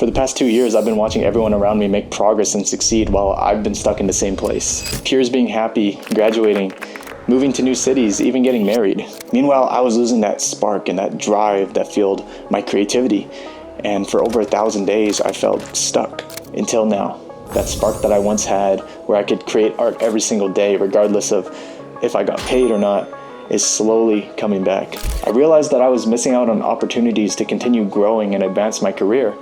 For the past 2 years, I've been watching everyone around me make progress and succeed while I've been stuck in the same place. Peers being happy, graduating, moving to new cities, even getting married. Meanwhile, I was losing that spark and that drive that fueled my creativity. And for over 1,000 days, I felt stuck. Until now, that spark that I once had, where I could create art every single day, regardless of if I got paid or not, is slowly coming back. I realized that I was missing out on opportunities to continue growing and advance my career.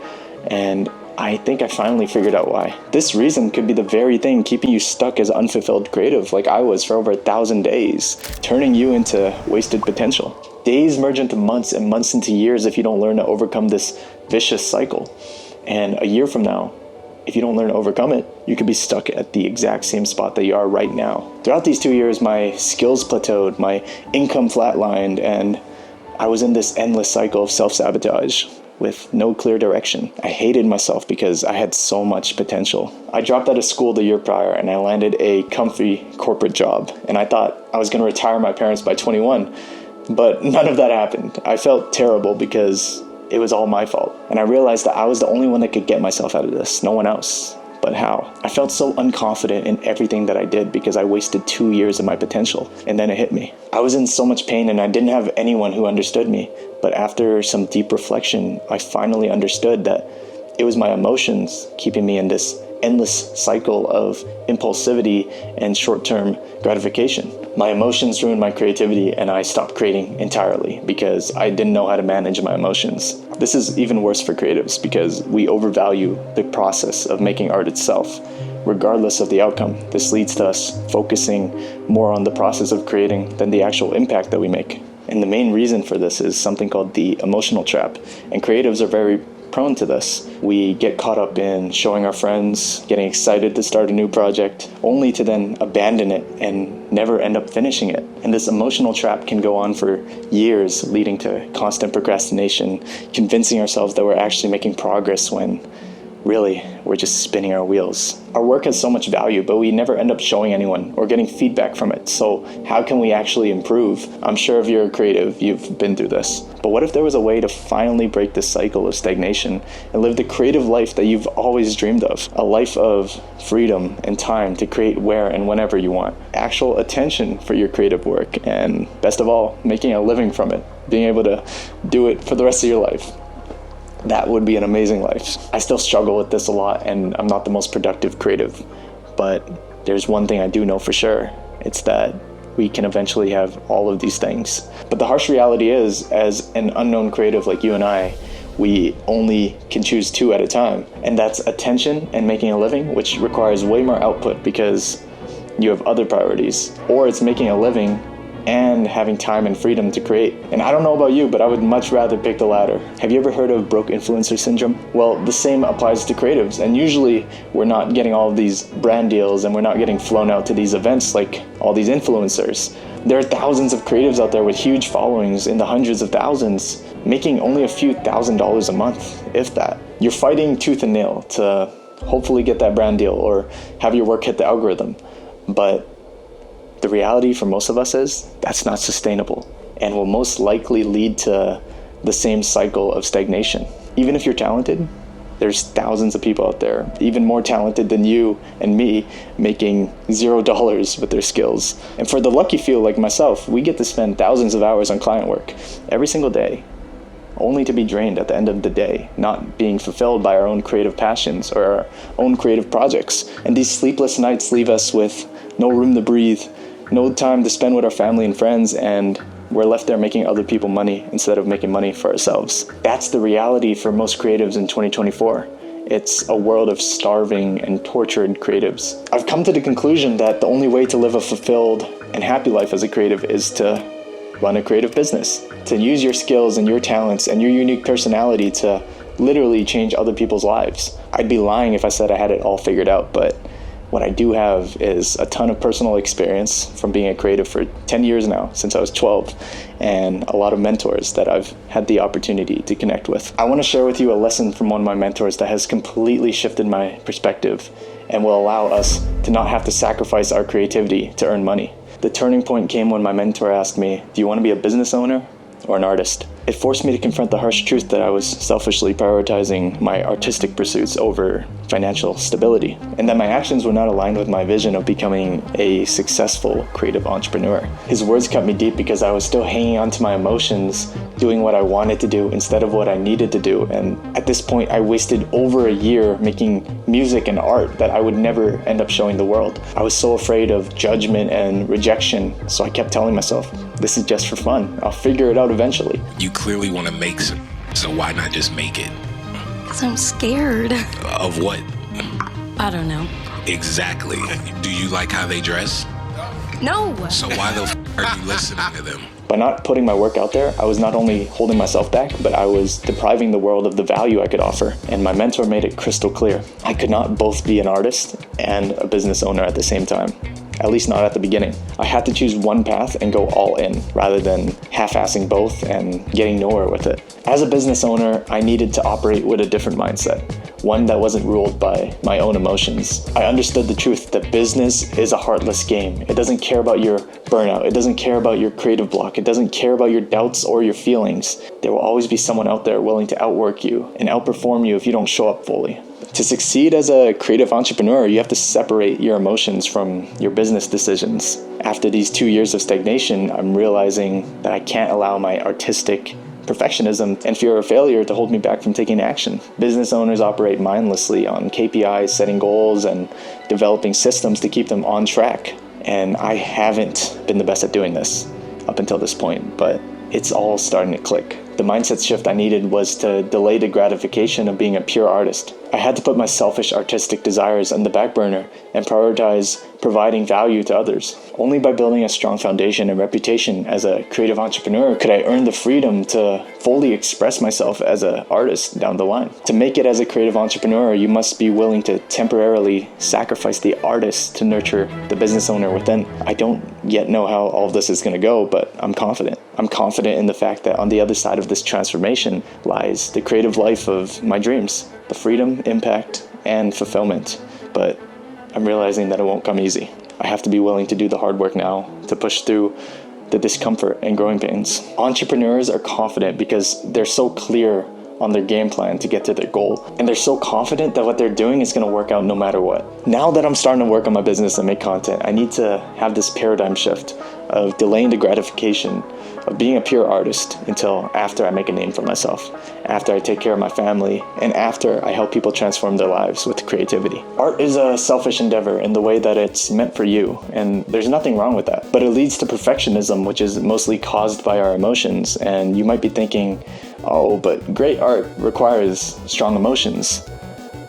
And I think I finally figured out why. This reason could be the very thing keeping you stuck as unfulfilled creative like I was for over 1,000 days, turning you into wasted potential. Days merge into months and months into years if you don't learn to overcome this vicious cycle. And a year from now, if you don't learn to overcome it, you could be stuck at the exact same spot that you are right now. Throughout these 2 years, my skills plateaued, my income flatlined, and I was in this endless cycle of self-sabotage with no clear direction. I hated myself because I had so much potential. I dropped out of school the year prior and I landed a comfy corporate job. And I thought I was going to retire my parents by 21, but none of that happened. I felt terrible because it was all my fault. And I realized that I was the only one that could get myself out of this, no one else. But how? I felt so unconfident in everything that I did because I wasted 2 years of my potential. And then it hit me. I was in so much pain and I didn't have anyone who understood me. But after some deep reflection, I finally understood that it was my emotions keeping me in this endless cycle of impulsivity and short-term gratification. My emotions ruined my creativity and I stopped creating entirely because I didn't know how to manage my emotions. This is even worse for creatives because we overvalue the process of making art itself. Regardless of the outcome, this leads to us focusing more on the process of creating than the actual impact that we make. And the main reason for this is something called the emotional trap. And creatives are very prone to this. We get caught up in showing our friends, getting excited to start a new project, only to then abandon it and never end up finishing it. And this emotional trap can go on for years, leading to constant procrastination, convincing ourselves that we're actually making progress when really we're just spinning our wheels. Our work has so much value, but we never end up showing anyone or getting feedback from it. So how can we actually improve? I'm sure if you're a creative, you've been through this. But what if there was a way to finally break this cycle of stagnation and live the creative life that you've always dreamed of? A life of freedom and time to create where and whenever you want. Actual attention for your creative work. And best of all, making a living from it. Being able to do it for the rest of your life. That would be an amazing life. I still struggle with this a lot and I'm not the most productive creative, but there's one thing I do know for sure. It's that we can eventually have all of these things. But the harsh reality is, as an unknown creative like you and I, we only can choose two at a time. And that's attention and making a living, which requires way more output because you have other priorities. Or it's making a living and having time and freedom to create. And I don't know about you, but I would much rather pick the latter. Have you ever heard of broke influencer syndrome? Well, the same applies to creatives. And usually we're not getting all of these brand deals and we're not getting flown out to these events like all these influencers. There are thousands of creatives out there with huge followings in the hundreds of thousands, making only a few $1,000s a month, if that. You're fighting tooth and nail to hopefully get that brand deal or have your work hit the algorithm. But the reality for most of us is that's not sustainable and will most likely lead to the same cycle of stagnation. Even if you're talented, there's thousands of people out there, even more talented than you and me, making $0 with their skills. And for the lucky few like myself, we get to spend thousands of hours on client work every single day, only to be drained at the end of the day, not being fulfilled by our own creative passions or our own creative projects. And these sleepless nights leave us with no room to breathe, no time to spend with our family and friends, and we're left there making other people money instead of making money for ourselves. That's the reality for most creatives in 2024. It's a world of starving and tortured creatives. I've come to the conclusion that the only way to live a fulfilled and happy life as a creative is to run a creative business, to use your skills and your talents and your unique personality to literally change other people's lives. I'd be lying if I said I had it all figured out, but what I do have is a ton of personal experience from being a creative for 10 years now, since I was 12, and a lot of mentors that I've had the opportunity to connect with. I want to share with you a lesson from one of my mentors that has completely shifted my perspective and will allow us to not have to sacrifice our creativity to earn money. The turning point came when my mentor asked me, "Do you want to be a business owner or an artist?" It forced me to confront the harsh truth that I was selfishly prioritizing my artistic pursuits over financial stability, and that my actions were not aligned with my vision of becoming a successful creative entrepreneur. His words cut me deep because I was still hanging on to my emotions, doing what I wanted to do instead of what I needed to do. And at this point, I wasted over a year making music and art that I would never end up showing the world. I was so afraid of judgment and rejection, so I kept telling myself, this is just for fun. I'll figure it out eventually. You clearly want to make some, so why not just make it? Because I'm scared. Of what? I don't know. Exactly. Do you like how they dress? No! So why the are you listening to them? By not putting my work out there, I was not only holding myself back, but I was depriving the world of the value I could offer. And my mentor made it crystal clear. I could not both be an artist and a business owner at the same time. At least not at the beginning. I had to choose one path and go all in, rather than half-assing both and getting nowhere with it. As a business owner, I needed to operate with a different mindset, one that wasn't ruled by my own emotions. I understood the truth that business is a heartless game. It doesn't care about your burnout. It doesn't care about your creative block. It doesn't care about your doubts or your feelings. There will always be someone out there willing to outwork you and outperform you if you don't show up fully. To succeed as a creative entrepreneur, you have to separate your emotions from your business decisions. After these 2 years of stagnation, I'm realizing that I can't allow my artistic perfectionism and fear of failure to hold me back from taking action. Business owners operate mindlessly on KPIs, setting goals, and developing systems to keep them on track. And I haven't been the best at doing this up until this point, but it's all starting to click. The mindset shift I needed was to delay the gratification of being a pure artist. I had to put my selfish artistic desires on the back burner and prioritize providing value to others. Only by building a strong foundation and reputation as a creative entrepreneur could I earn the freedom to fully express myself as an artist down the line. To make it as a creative entrepreneur, you must be willing to temporarily sacrifice the artist to nurture the business owner within. I don't yet know how all of this is going to go, but I'm confident. I'm confident in the fact that on the other side of this transformation lies the creative life of my dreams, the freedom, impact, and fulfillment. But I'm realizing that it won't come easy. I have to be willing to do the hard work now to push through the discomfort and growing pains. Entrepreneurs are confident because they're so clear on their game plan to get to their goal. And they're so confident that what they're doing is going to work out no matter what. Now that I'm starting to work on my business and make content, I need to have this paradigm shift of delaying the gratification of being a pure artist until after I make a name for myself, after I take care of my family, and after I help people transform their lives with creativity. Art is a selfish endeavor in the way that it's meant for you, and there's nothing wrong with that. But it leads to perfectionism, which is mostly caused by our emotions. And you might be thinking, oh, but great art requires strong emotions,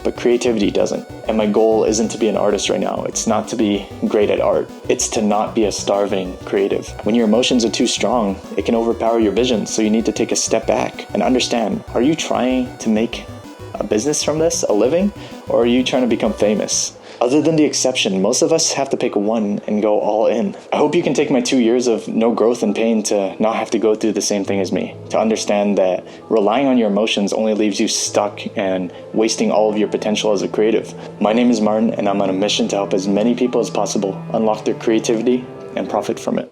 but creativity doesn't. And my goal isn't to be an artist right now. It's not to be great at art. It's to not be a starving creative. When your emotions are too strong, it can overpower your vision. So you need to take a step back and understand, are you trying to make a business from this, a living, or are you trying to become famous? Other than the exception, most of us have to pick one and go all in. I hope you can take my 2 years of no growth and pain to not have to go through the same thing as me. To understand that relying on your emotions only leaves you stuck and wasting all of your potential as a creative. My name is Martin, and I'm on a mission to help as many people as possible unlock their creativity and profit from it.